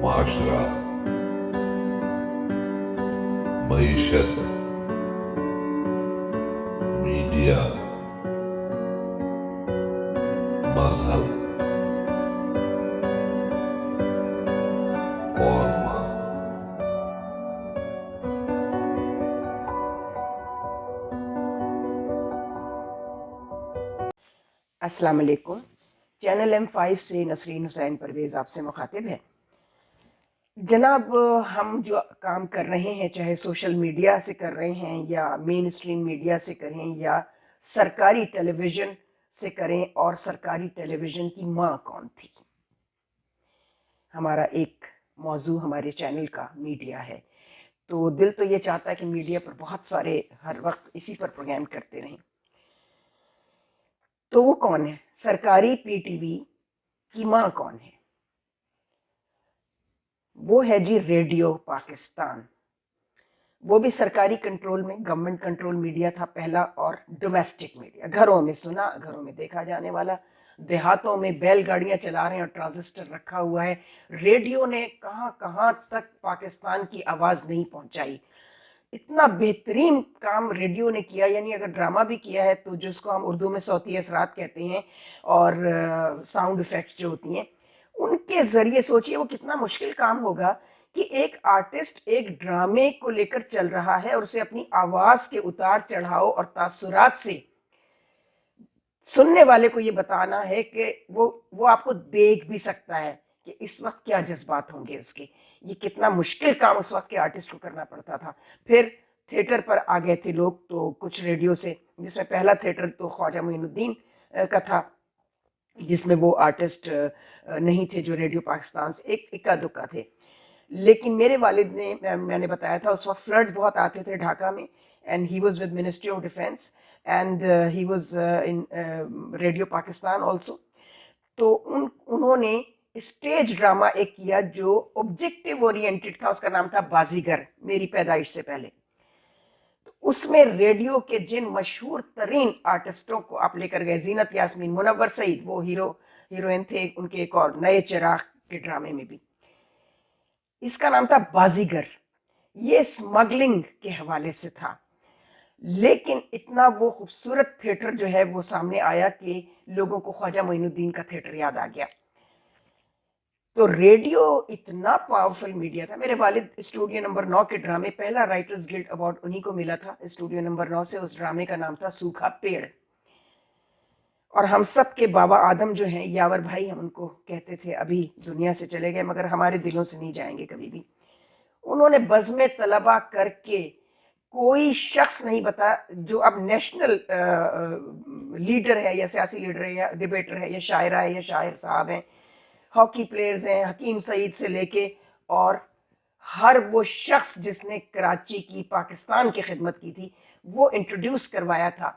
معاشرہ، معیشت، میڈیا، مذہب اور ماں۔ السلام علیکم۔ چینل M5 سے نسرین حسین پرویز آپ سے مخاطب ہے۔ جناب، ہم جو کام کر رہے ہیں، چاہے سوشل میڈیا سے کر رہے ہیں یا مین اسٹریم میڈیا سے کریں یا سرکاری ٹیلی ویژن سے کریں، اور سرکاری ٹیلی ویژن کی ماں کون تھی؟ ہمارا ایک موضوع ہمارے چینل کا میڈیا ہے، تو دل تو یہ چاہتا ہے کہ میڈیا پر بہت سارے ہر وقت اسی پر پروگرام کرتے رہیں۔ تو وہ کون ہے؟ سرکاری پی ٹی وی کی ماں کون ہے؟ وہ ہے جی ریڈیو پاکستان۔ وہ بھی سرکاری کنٹرول میں، گورنمنٹ کنٹرول میڈیا تھا پہلا، اور ڈومیسٹک میڈیا، گھروں میں سنا، گھروں میں دیکھا جانے والا۔ دیہاتوں میں بیل گاڑیاں چلا رہے ہیں اور ٹرانزسٹر رکھا ہوا ہے۔ ریڈیو نے کہاں کہاں تک پاکستان کی آواز نہیں پہنچائی۔ اتنا بہترین کام ریڈیو نے کیا، یعنی اگر ڈرامہ بھی کیا ہے تو جس کو ہم اردو میں صوتی اثرات کہتے ہیں، اور ساؤنڈ ایفیکٹس جو ہوتی ہیں، ان کے ذریعے سوچئے وہ کتنا مشکل کام ہوگا کہ ایک آرٹسٹ ایک ڈرامے کو لے کر چل رہا ہے اور اسے اپنی آواز کے اتار چڑھاؤ اور تاثرات سے سننے والے کو یہ بتانا ہے کہ وہ آپ کو دیکھ بھی سکتا ہے کہ اس وقت کیا جذبات ہوں گے اس کے۔ یہ کتنا مشکل کام اس وقت کے آرٹسٹ کو کرنا پڑتا تھا۔ پھر تھیٹر پر آ گئے تھے لوگ، تو کچھ ریڈیو سے، جس میں پہلا تھیٹر تو خواجہ معین الدین کا تھا، جس میں وہ آرٹسٹ نہیں تھے جو ریڈیو پاکستان سے، ایک اکا دکا تھے۔ لیکن میرے والد نے، میں نے بتایا تھا، اس وقت فلڈز بہت آتے تھے ڈھاکہ میں، and he was with ministry of defence, and he was in radio Pakistan also. تو انہوں نے اسٹیج ڈرامہ ایک کیا جو آبجیکٹیو اورینٹڈ تھا، اس کا نام تھا بازیگر، میری پیدائش سے پہلے۔ اس میں ریڈیو کے جن مشہور ترین آرٹسٹوں کو آپ لے کر گئے، زینت یاسمین، منور سعید، وہ ہیروئن تھے ان کے ایک اور نئے چراغ کے ڈرامے میں بھی۔ اس کا نام تھا بازیگر۔ یہ اسمگلنگ کے حوالے سے تھا، لیکن اتنا وہ خوبصورت تھیٹر جو ہے وہ سامنے آیا کہ لوگوں کو خواجہ معین الدین کا تھیٹر یاد آ گیا۔ تو ریڈیو اتنا پاورفل میڈیا تھا۔ میرے والد اسٹوڈیو نمبر 9 کے ڈرامے، پہلا رائٹرز گلڈ ایوارڈ انہی کو ملا تھا اسٹوڈیو نمبر 9 سے۔ اس ڈرامے کا نام تھا سوکھا پیڑ، اور ہم سب کے بابا آدم جو ہیں، یاور بھائی ہم ان کو کہتے تھے، ابھی دنیا سے چلے گئے مگر ہمارے دلوں سے نہیں جائیں گے کبھی بھی۔ انہوں نے بزم طلبہ کر کے، کوئی شخص نہیں بتا جو اب نیشنل لیڈر ہے یا سیاسی لیڈر ہے یا ڈیبیٹر ہے یا شاعرہ ہے یا شاعر صاحب ہیں، ہاکی پلیئرز ہیں، حکیم سعید سے لے کے، اور ہر وہ شخص جس نے کراچی کی، پاکستان کی خدمت کی تھی، وہ انٹروڈیوس کروایا تھا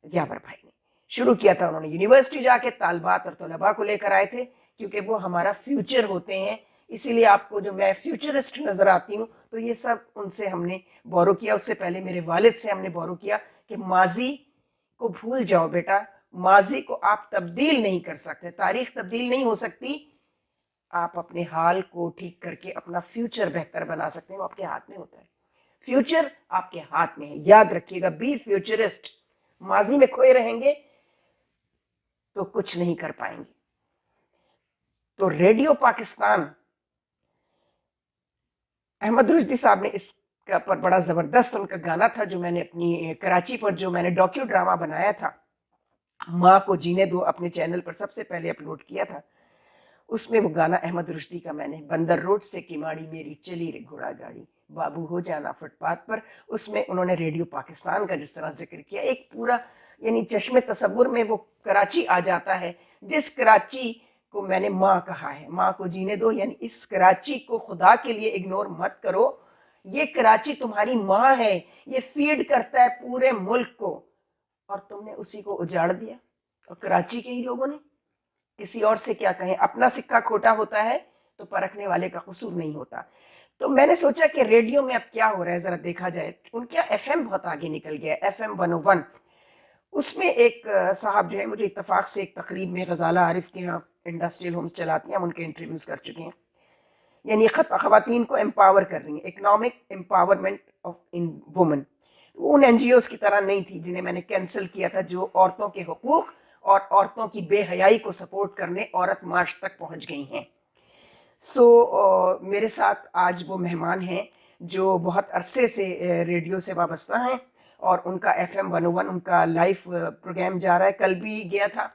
یاور بھائی نے۔ شروع کیا تھا انہوں نے یونیورسٹی جا کے، طالبات اور طلباء کو لے کر آئے تھے، کیونکہ وہ ہمارا فیوچر ہوتے ہیں۔ اسی لیے آپ کو جو میں فیوچرسٹ نظر آتی ہوں، تو یہ سب ان سے ہم نے بورو کیا۔ اس سے پہلے میرے والد سے ہم نے بورو کیا کہ ماضی کو بھول جاؤ بیٹا، ماضی کو آپ تبدیل نہیں کر سکتے، تاریخ تبدیل نہیں ہو سکتی، آپ اپنے حال کو ٹھیک کر کے اپنا فیوچر بہتر بنا سکتے ہیں، وہ آپ کے ہاتھ میں ہوتا ہے۔ فیوچر آپ کے ہاتھ میں ہے، یاد رکھیے گا، بی فیوچرسٹ۔ ماضی میں کھوئے رہیں گے تو کچھ نہیں کر پائیں گے۔ تو ریڈیو پاکستان، احمد رشدی صاحب نے اس کا پر بڑا زبردست ان کا گانا تھا، جو میں نے اپنی کراچی پر جو میں نے ڈاکیو ڈرامہ بنایا تھا، ماں کو جینے دو، اپنے چینل پر سب سے پہلے اپلوڈ کیا تھا۔ اس میں وہ گانا احمد رشدی کا میں نے، بندر روڈ سے کماڑی میری چلی رے گھوڑا گاڑی، بابو ہو جانا فٹ پاتھ پر، اس میں انہوں نے ریڈیو پاکستان کا جس طرح ذکر کیا، ایک پورا یعنی چشم تصور میں وہ کراچی آ جاتا ہے، جس کراچی کو میں نے ماں کہا ہے۔ ماں کو جینے دو، یعنی اس کراچی کو خدا کے لیے اگنور مت کرو، یہ کراچی تمہاری ماں ہے، یہ فیڈ کرتا ہے پورے ملک کو، اور تم نے اسی کو اجاڑ دیا۔ اور کراچی کے ہی لوگوں نے، کسی اور سے کیا کہیں، اپنا سکہ کھوٹا ہوتا ہے تو پرکھنے والے کا قصور نہیں ہوتا۔ تو میں نے سوچا کہ ریڈیو میں اب کیا ہو رہا ہے ذرا دیکھا جائے۔ ان کا ایف ایم بہت آگے نکل گیا، ایف ایم 101۔ اس میں ایک صاحب جو ہے، مجھے اتفاق سے ایک تقریب میں غزالہ عارف کے ہاں انڈسٹریل ہومز چلاتی ہیں، ہم ان کے انٹرویوز کر چکے ہیں۔ یعنی خواتین کو امپاور کر رہی ہیں, economic empowerment of in women. ان این جی اوز کی طرح نہیں تھی جنہیں میں نے کینسل کیا تھا, جو عورتوں کے حقوق اور عورتوں کی بے حیائی کو سپورٹ کرنے عورت مارچ تک پہنچ گئی ہیں. سو میرے ساتھ آج وہ مہمان ہیں جو بہت عرصے سے ریڈیو سے وابستہ ہیں, اور ان کا FM 101 ان کا لائیو پروگرام جا رہا ہے, کل بھی گیا تھا,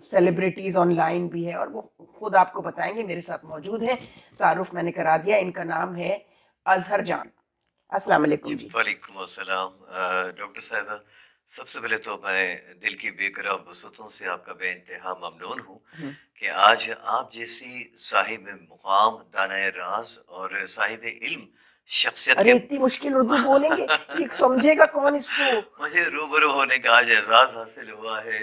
سیلیبریٹیز آن لائن بھی ہے, اور وہ خود آپ کو بتائیں گے. میرے ساتھ موجود ہیں, تعارف میں نے کرا دیا, ان کا نام ہے اظہر جان. السلام علیکم جی. وعلیکم السلام. ڈاکٹر صاحبہ, سب سے پہلے تو میں دل کی بے قرار وسعتوں سے آپ کا بے انتہا ممنون ہوں کہ آج آپ جیسی صاحب مقام, دانائے راز اور صاحب علم شخصیت ارے اتنی مشکل اردو بولیں گے, یہ سمجھے گا کون اس کو؟ مجھے روبرو ہونے کا آج اعزاز حاصل ہوا ہے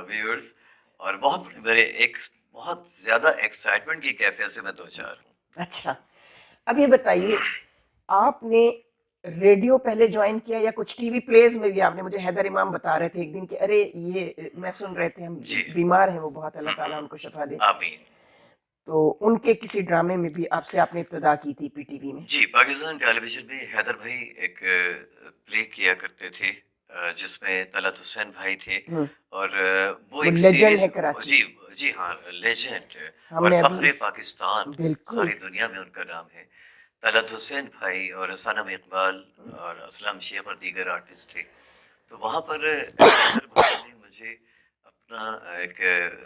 ویورز, اور بہت میرے ایک بہت زیادہ ایکسائٹمنٹ کی کیفیت سے میں دو چار ہوں. اچھا, اب یہ بتائیے, آپ نے ریڈیو پہلے جوائن کیا یا کچھ ٹی وی پلیز میں بھی؟ آپ نے مجھے حیدر امام بتا رہے تھے ایک دن کہ ارے یہ میں سن رہے تھے, ہم جی بیمار ہیں وہ بہت, اللہ تعالیٰ ان کو شفا دے, آمین. تو ان کے کسی ڈرامے میں بھی آپ نے ابتدا کی تھی پی ٹی وی میں؟ جی, پاکستان ٹیلی ویژن میں حیدر بھائی ایک پلے کیا کرتے تھے جس میں طلعت حسین بھائی تھے, اور وہ ایک لیجنڈ سیریز. ہے کراچی. جی جی ہاں, لیجنڈ ہم اور نے فخر ابھی پاکستان, بالکل ساری دنیا میں ان کا نام ہے. طلعت حسین بھائی اور صنم اقبال اور اسلم شیخ اور دیگر آرٹسٹ تھے. تو وہاں پر حیدر بھائی نے مجھے اپنا ایک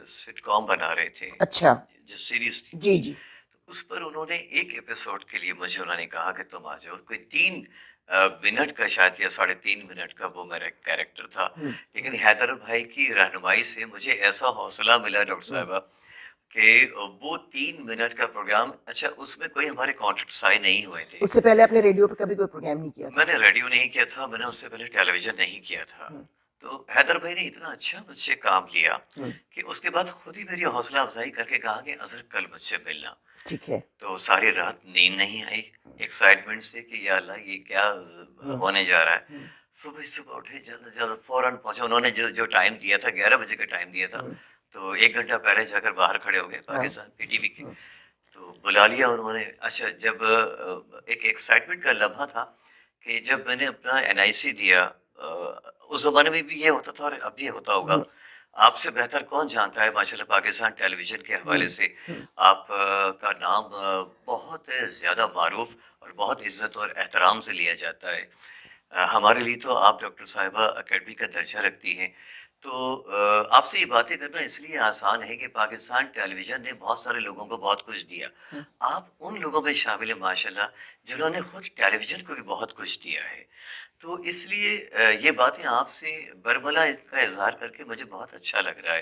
سٹ کام بنا رہے تھے. اچھا جو سیریز تھی جی جی, تو اس پر انہوں نے ایک ایپیسوڈ کے لیے مجھے انہوں نے کہا کہ تم آ جاؤ. کوئی 3 منٹ کا شاید یا 3.5 منٹ کا وہ میرا کیریکٹر تھا, لیکن حیدر بھائی کی رہنمائی سے مجھے ایسا حوصلہ ملا ڈاکٹر صاحبہ کہ وہ 3 منٹ کا پروگرام, اچھا اس میں کوئی ہمارے کانٹریکٹ سائن نہیں ہوئے تھے. اس سے پہلے آپ نے ریڈیو پہ کبھی کوئی پروگرام نہیں کیا تھا؟ میں نے ریڈیو نہیں کیا تھا, میں نے اس سے پہلے ٹیلی ویژن نہیں کیا تھا. تو حیدر بھائی نے اتنا اچھا مجھ سے کام لیا کہ اس کے بعد خود ہی میری حوصلہ افزائی کر کے کہا کہ اظہر کل مجھ سے ملنا. ٹھیک ہے. تو ساری رات نیند نہیں آئی ایکسائٹمنٹ سے کہ یا اللہ یہ کیا ہونے جا رہا ہے. صبح اٹھے, جلد جلد فوراً پہنچا. انہوں نے جو ٹائم دیا تھا 11 بجے کا ٹائم دیا تھا, تو 1 گھنٹہ پہلے جا کر باہر کھڑے ہو گئے پاکستان پی ٹی وی کے. تو بلا لیا انہوں نے. اچھا, جب ایک ایکسائٹمنٹ کا لمحہ تھا کہ جب میں نے اپنا NIC دیا, اس زمانے میں بھی یہ ہوتا تھا اور اب بھی ہوتا ہوگا, آپ سے بہتر کون جانتا ہے ماشاءاللہ پاکستان ٹیلی ویژن کے حوالے سے آپ کا نام بہت زیادہ معروف اور بہت عزت اور احترام سے لیا جاتا ہے. ہمارے لیے تو آپ ڈاکٹر صاحبہ اکیڈمی کا درجہ رکھتی ہیں. تو آپ سے یہ باتیں کرنا اس لیے آسان ہے کہ پاکستان ٹیلی ویژن نے بہت سارے لوگوں کو بہت کچھ دیا. آپ ان لوگوں میں شامل ہیں ماشاءاللہ جنہوں نے خود ٹیلی ویژن کو بھی بہت کچھ دیا ہے. تو اس لیے یہ باتیں آپ سے برملا کا اظہار کر کے مجھے بہت اچھا لگ رہا ہے.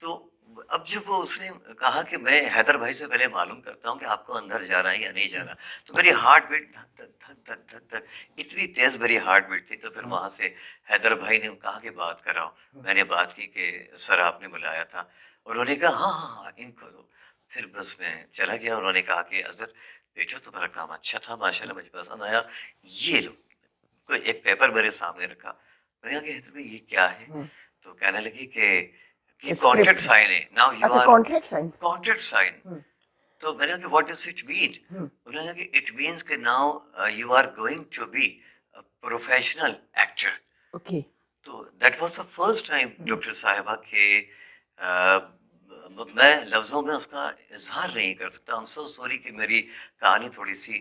تو اب جب وہ اس نے کہا کہ میں حیدر بھائی سے پہلے معلوم کرتا ہوں کہ آپ کو اندر جا رہا ہے یا نہیں جا رہا, تو میری ہارٹ بیٹ دھک دھک دھک دھک دھک دھک, اتنی تیز میری ہارٹ بیٹ تھی. تو پھر وہاں سے حیدر بھائی نے کہا کہ بات کراؤ. میں نے بات کی کہ سر آپ نے بلایا تھا, انہوں نے کہا ہاں ہاں ہاں ان کو دو. پھر بس میں چلا گیا. انہوں نے کہا کہ اظہر بیٹا تمہارا کام اچھا تھا ماشاءاللہ, مجھے پسند آیا. یہ لو, کوئی ایک پیپر میرے سامنے رکھا. میں نے کہا کہ حیدر بھائی یہ کیا ہے؟ تو کہنے لگی کہ کانٹریکٹ سائن ہے. ناؤ یو اچھا, are contract sign. Contract sign. تو میں نے کہا کہ واٹ ڈز اٹ مین؟ انہوں نے کہا کہ اٹ مینس کہ now you are going to be professional actor. Okay. تو that was the first time doctor صاحبہ کہ میں لفظوں میں اس کا اظہار نہیں کر سکتا. ہم سو سوری کہ میری کہانی تھوڑی سی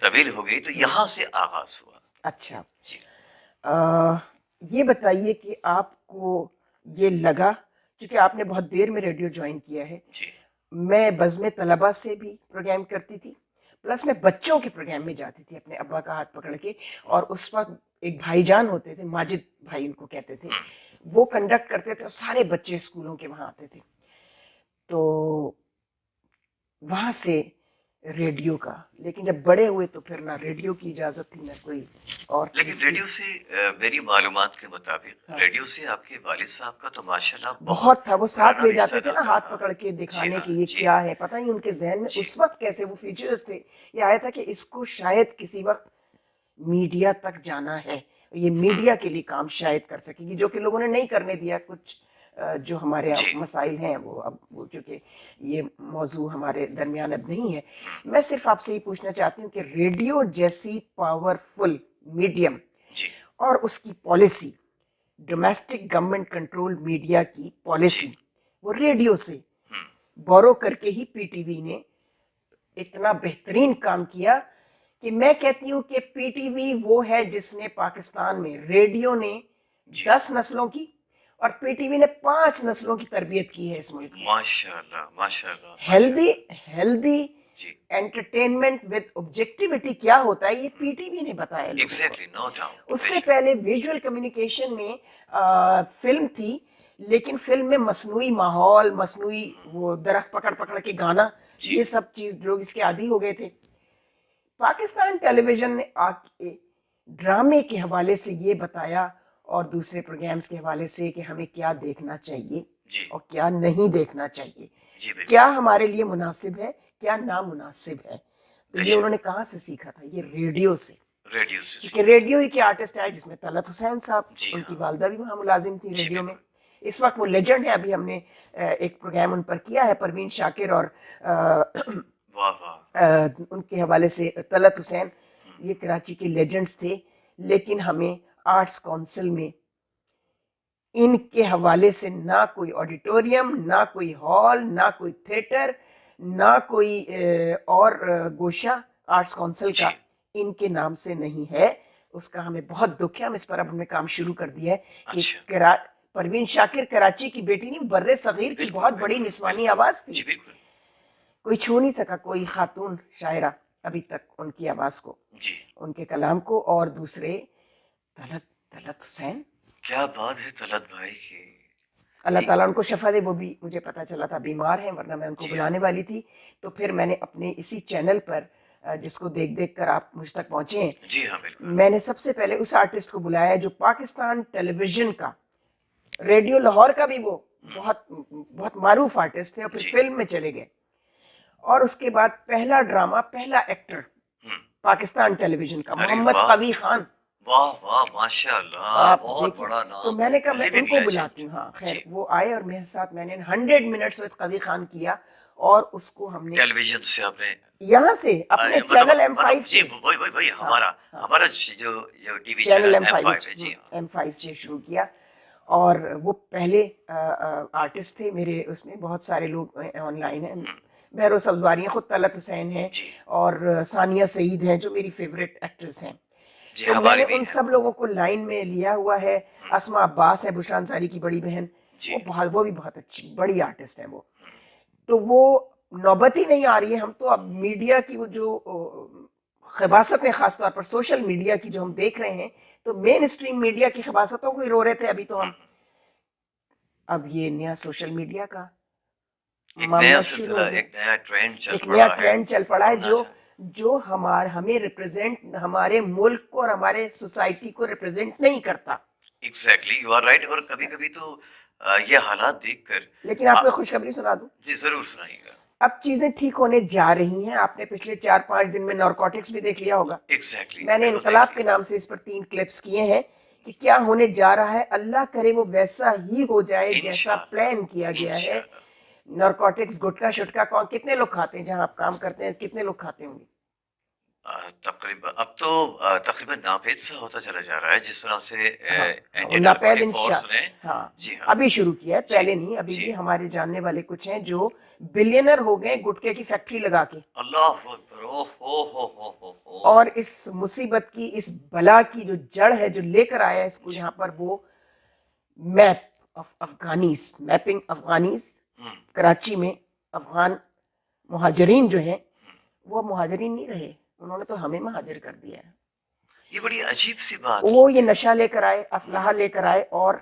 طویل ہو گئی. تو یہاں سے آغاز ہوا. اچھا, جی یہ بتائیے کہ آپ کو یہ لگا, چونکہ آپ نے بہت دیر میں ریڈیو جوائن کیا ہے, جی میں بزم طلبہ سے بھی پروگرام کرتی تھی, پلس میں بچوں کے پروگرام میں جاتی تھی اپنے ابا کا ہاتھ پکڑ کے, اور اس وقت ایک بھائی جان ہوتے تھے, ماجد بھائی ان کو کہتے تھے, وہ کنڈکٹ کرتے تھے اور سارے بچے اسکولوں کے وہاں آتے تھے. تو وہاں سے ریڈیو کا, لیکن جب بڑے ہوئے تو پھر نہ ریڈیو کی اجازت تھی نہ کوئی اور لیکن چیز ریڈیو سے میری معلومات کے مطابق ریڈیو سے آپ کے والد صاحب کا تو ماشاءاللہ بہت تھا. وہ ساتھ لے جاتے تھے نا ہاتھ پکڑ پکڑ کے دکھانے کہ یہ کیا ہے. پتہ نہیں ان کے ذہن میں اس وقت کیسے وہ فیچرز تھے. یہ آیا تھا کہ اس کو شاید کسی وقت میڈیا تک جانا ہے, یہ میڈیا کے لیے کام شاید کر سکے گی, جو کہ لوگوں نے نہیں کرنے دیا. کچھ جو ہمارے جی مسائل ہیں وہ اب وہ چونکہ یہ موضوع ہمارے درمیان اب نہیں ہے، میں صرف آپ سے یہ پوچھنا چاہتی ہوں کہ ریڈیو جیسی پاورفل میڈیم جی اور اس کی policy, domestic government control media کی پالیسی، وہ ریڈیو سے بورو کر کے ہی پی ٹی وی نے اتنا بہترین کام کیا کہ میں کہتی ہوں کہ پی ٹی وی وہ ہے جس نے پاکستان میں، ریڈیو نے 10 نسلوں کی اور پی ٹی وی نے 5 نسلوں کی تربیت کی ہے اس ملک میں. ماشاء اللہ ماشاء اللہ. ہیلدی جی انٹرٹینمنٹ ود آبجیکٹیوٹی کیا ہوتا ہے یہ پی ٹی وی نے بتایا لوگوں کو. Exactly no doubt. اس سے پہلے ویژول کمیونیکیشن میں فلم تھی، لیکن فلم میں مصنوعی ماحول، مصنوعی وہ درخت پکڑ پکڑ کے گانا، یہ سب چیز لوگ اس کے عادی ہو گئے تھے. پاکستان ٹیلی ویژن نے آ کے ڈرامے کے حوالے سے یہ بتایا اور دوسرے پروگرامز کے حوالے سے کہ ہمیں کیا دیکھنا چاہیے اور کیا نہیں دیکھنا چاہیے، کیا ہمارے لیے مناسب ہے، کیا نامناسب ہے. تو یہ انہوں نے کہاں سے سیکھا تھا؟ یہ ریڈیو سے. کیونکہ ریڈیو ہی کے آرٹسٹ آئے جس میں طلعت حسین صاحب، ان کی والدہ بھی وہاں ملازم تھی ریڈیو میں. اس وقت وہ لیجنڈ ہے. ابھی ہم نے ایک پروگرام ان پر کیا ہے، پروین شاکر اور ان کے حوالے سے طلعت حسین، یہ کراچی کے لیجنڈز تھے. لیکن ہمیں آرٹس کونسل میں ان کے حوالے سے نہ کوئی آڈیٹوریم، نہ کوئی ہال، نہ کوئی تھیٹر، نہ کوئی اور گوشہ آرٹس کونسل کا ان کے نام سے نہیں ہے. اس کا ہمیں بہت دکھ ہے. ہم اس پر اب ہم نے کام شروع کر دیا ہے کہ پروین شاکر کراچی کی بیٹی نہیں، بر صغیر کی بہت بڑی نسوانی آواز تھی. کوئی چھو نہیں سکا، کوئی خاتون شاعرہ ابھی تک ان کی آواز کو، ان کے کلام کو. اور دوسرے طلعت حسین، کیا بات ہے طلعت بھائی کی. اللہ تعالیٰ ان کو شفا دے. وہ بھی مجھے پتا چلا تھا بیمار ہیں، ورنہ میں ان کو بلانے والی تھی. تو پھر میں نے اپنے اسی چینل پر جس کو دیکھ دیکھ کر آپ مجھ تک پہنچے ہیں، جی ہاں بالکل، میں نے سب سے پہلے اس آرٹسٹ کو بلایا جو پاکستان ٹیلی ویژن کا، ریڈیو لاہور کا بھی وہ بہت معروف آرٹسٹ تھے، اور پھر فلم میں چلے گئے. اور اس کے بعد پہلا ڈرامہ، پہلا ایکٹر پاکستان ٹیلی ویژن کا، محمد قوی خان. واہ واہ ماشاء اللہ، بہت بڑا نام. تو میں نے کہا میں ان کو بلاتی ہوں. ہاں خیر وہ آئے اور میرے ساتھ میں نے 100 منٹس وتھ قوی خان کیا. اور اس کو ہم نے ٹیلی ویژن سے آپ نے یہاں سے اپنے چینل M5 سے، وہی ہمارا جو T V channel channel M5 سے شروع کیا. اور وہ پہلے آرٹسٹ تھے میرے. اس میں بہت سارے لوگ آن لائن ہیں، بہرو سبزواری ہیں، خود طلعت حسین ہیں اور ثانیہ سعید ہیں جو میری فیوریٹ ایکٹریس ہیں. تو میں نے ان سب لوگوں کو لائن میں لیا ہوا ہے. اسما عباس ہے بشرا انصاری کی بڑی بہن، وہ بھی بہت اچھی بڑی آرٹسٹ ہیں وہ. تو وہ نوبت ہی نہیں آ رہی ہے. ہم تو اب میڈیا کی وہ جو خباستیں، خاص طور پر سوشل میڈیا کی جو ہم دیکھ رہے ہیں، تو مین اسٹریم میڈیا کی خباستوں کو ہی رو رہے تھے ابھی تو ہم. اب یہ نیا سوشل میڈیا کا معاملہ شروع ہو گیا، ایک نیا ٹرینڈ چل پڑا ہے جو ہمیں ریپرزینٹ، ہمارے ملک کو اور ہمارے سوسائٹی کو ریپرزینٹ نہیں کرتا. Exactly you are right. اور کبھی کبھی تو یہ حالات دیکھ کر، لیکن آپ کو خوشخبری سنا دوں، جی ضرور سنائیے گا. اب چیزیں ٹھیک ہونے جا رہی ہیں. آپ نے پچھلے 4-5 دن میں نارکوٹکس بھی دیکھ لیا ہوگا. ایگزیکٹلی میں نے انقلاب کے نام سے اس پر 3 کلپس کیے ہیں کہ کیا ہونے جا رہا ہے. اللہ کرے وہ ویسا ہی ہو جائے جیسا پلان کیا گیا ہے. نارکوٹکس، گٹکا شٹکا کتنے لوگ کھاتے ہیں جہاں آپ کام کرتے ہیں؟ کتنے لوگ کھاتے ہوں گے؟ تقریباً اب تو تقریباً ناپید سا ہوتا چلا جا رہا ہے، جس طرح سے ناپید ہاں ابھی شروع کیا ہے، پہلے نہیں. ابھی بھی ہمارے جاننے والے کچھ ہیں جو بلینر ہو گئے گٹکے کی فیکٹری لگا کے. اللہ اکبر. اور اس مصیبت کی، اس بلا کی جو جڑ ہے، جو لے کر آیا اس کو یہاں پر، وہ میپنگ افغانیز. کراچی میں افغان مہاجرین جو ہیں وہ مہاجرین نہیں رہے، انہوں نے تو ہمیں مہاجر کر دیا ہے. یہ بڑی عجیب سی بات. وہ یہ نشہ لے کر آئے، اسلحہ لے کر آئے، اور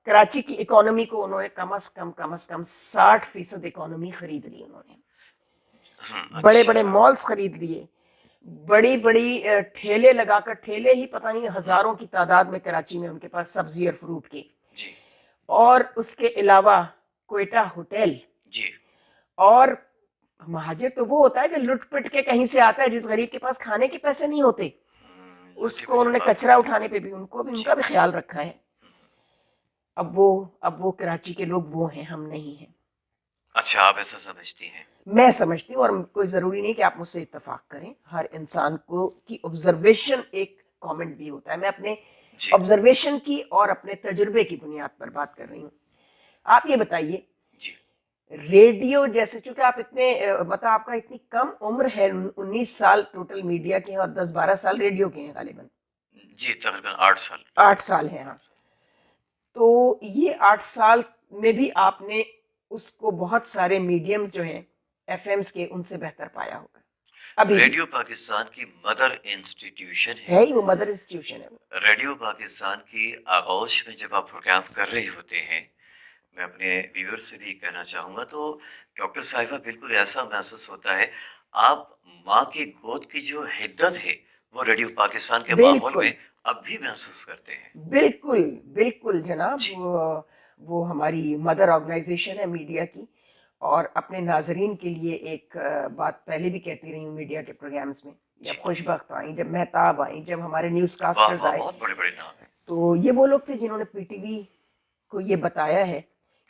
کراچی کی اکانومی کو انہوں نے کم از کم 60% اکانومی خرید لی. انہوں نے بڑے بڑے مالز خرید لیے، بڑی بڑی ٹھیلے لگا کر، ٹھیلے ہی پتہ نہیں ہزاروں کی تعداد میں کراچی میں ان کے پاس سبزی اور فروٹ کے. اور اس کے علاوہ کوئٹہ ہوٹل. اور مہاجر تو وہ ہوتا ہے جو لٹ پٹ کے کہیں سے آتا ہے، جس غریب کے پاس کھانے کے پیسے نہیں ہوتے، اس کو انہوں نے کچرا اٹھانے پہ بھی ان کا بھی خیال رکھا ہے. اب وہ کراچی کے لوگ وہ ہیں، ہم نہیں ہیں. اچھا آپ ایسا سمجھتی ہیں؟ میں سمجھتی ہوں، اور کوئی ضروری نہیں کہ آپ مجھ سے اتفاق کریں. ہر انسان کو کی آبزرویشن ایک کامنٹ بھی ہوتا ہے. میں اپنے جی آبزرویشن کی اور اپنے تجربے کی بنیاد پر بات کر رہی ہوں. آپ یہ بتائیے، جی ریڈیو جیسے، چونکہ آپ اتنے مطلب آپ کا اتنی کم عمر ہے، 19 سال ٹوٹل میڈیا کے ہیں اور 10-12 سال ریڈیو کے ہیں غالباً. جی تقریباً 8 سال. 8 سال ہیں. ہاں، تو یہ 8 سال میں بھی آپ نے اس کو بہت سارے میڈیمز جو ہیں ایف ایمز کے، ان سے بہتر پایا ہوگا. ابھی بھی ریڈیو پاکستان کی مدر انسٹیٹیوشن ہے ہی، وہ مدر انسٹیٹیوشن ہے. ریڈیو پاکستان کی آغوش میں جب آپ پروگرام کر رہے ہوتے ہیں، میں اپنے ویور سے بھی کہنا چاہوں گا، تو ڈاکٹر صاحبہ بالکل ایسا محسوس ہوتا ہے آپ ماں کی گود کی جو حدت ہے وہ ریڈیو پاکستان کے ماحول بالکل میں اب بھی محسوس کرتے ہیں. بالکل بالکل جناب. جی وہ ہماری مدر آرگنائزیشن ہے میڈیا کی. اور اپنے ناظرین کے لیے ایک بات پہلے بھی کہتی رہی ہوں میڈیا کے پروگرامز میں، جی جب خوش بخت آئیں، جب مہتاب آئیں، جب ہمارے نیوز واہ کاسٹرز واہ، آئے، بہت بڑے بڑے نام ہیں. تو یہ وہ لوگ تھے جنہوں نے پی ٹی وی کو یہ بتایا ہے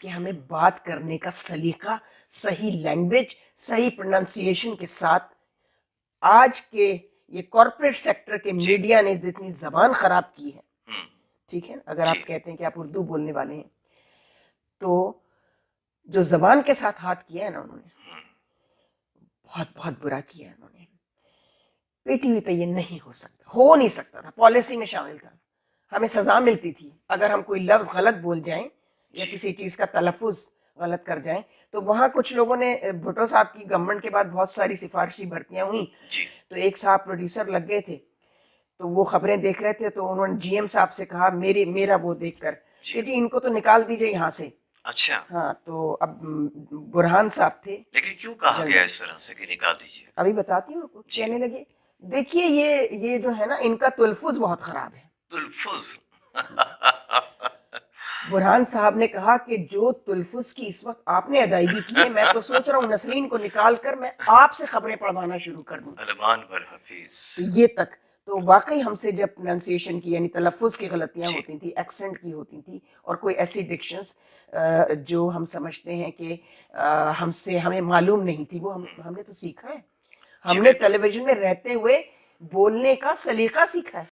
کہ ہمیں بات کرنے کا سلیقہ، صحیح لینگویج، صحیح پروننسیشن کے ساتھ. آج کے یہ کارپوریٹ سیکٹر کے جی میڈیا نے جتنی زبان خراب کی ہے، ہوں ٹھیک ہے، اگر جی آپ کہتے ہیں کہ آپ اردو بولنے والے ہیں، تو جو زبان کے ساتھ ہاتھ کیا ہے نا انہوں نے، ہوں بہت بہت برا کیا ہے انہوں نے. پی ٹی وی پہ یہ نہیں ہو نہیں سکتا تھا، پالیسی میں شامل تھا. ہمیں سزا ملتی تھی اگر ہم کوئی لفظ غلط بول جائیں یا جی کسی چیز کا تلفظ غلط کر جائیں. تو وہاں کچھ لوگوں نے، بھٹو صاحب کی گورنمنٹ کے بعد بہت ساری سفارشی بھرتیاں ہوئیں، جی تو ایک صاحب پروڈیوسر لگ گئے تھے، تو وہ خبریں دیکھ رہے تھے، تو انہوں نے جی ایم صاحب سے کہا میرا وہ دیکھ کر کہ جی ان کو تو نکال دیجئے یہاں سے. اچھا، ہاں، تو اب برہان صاحب تھے لیکن کیوں کہا جنرل، گیا اس طرح سے کہ نکال دیجیے؟ ابھی بتاتی ہوں آپ کو. جی کہنے لگے دیکھیے یہ جو ہے نا، ان کا تلفظ بہت خراب ہے. تلفظ برہان صاحب نے کہا کہ جو تلفظ کی اس وقت آپ نے ادائیگی کی ہے، میں تو سوچ رہا ہوں نسرین کو نکال کر میں آپ سے خبریں پڑھوانا شروع کر دوں. علمان پر حفیظ. تو یہ تک تو واقعی ہم سے جب پروننسیشن کی، یعنی تلفظ کی غلطیاں جی ہوتی تھیں، ایکسنٹ کی ہوتی تھیں، اور کوئی ایسی ڈکشنز جو ہم سمجھتے ہیں کہ ہمیں معلوم نہیں تھی، وہ ہم نے تو سیکھا ہے. جی ہم نے بالکل. ٹیلی ویژن میں رہتے ہوئے بولنے کا سلیقہ سیکھا ہے.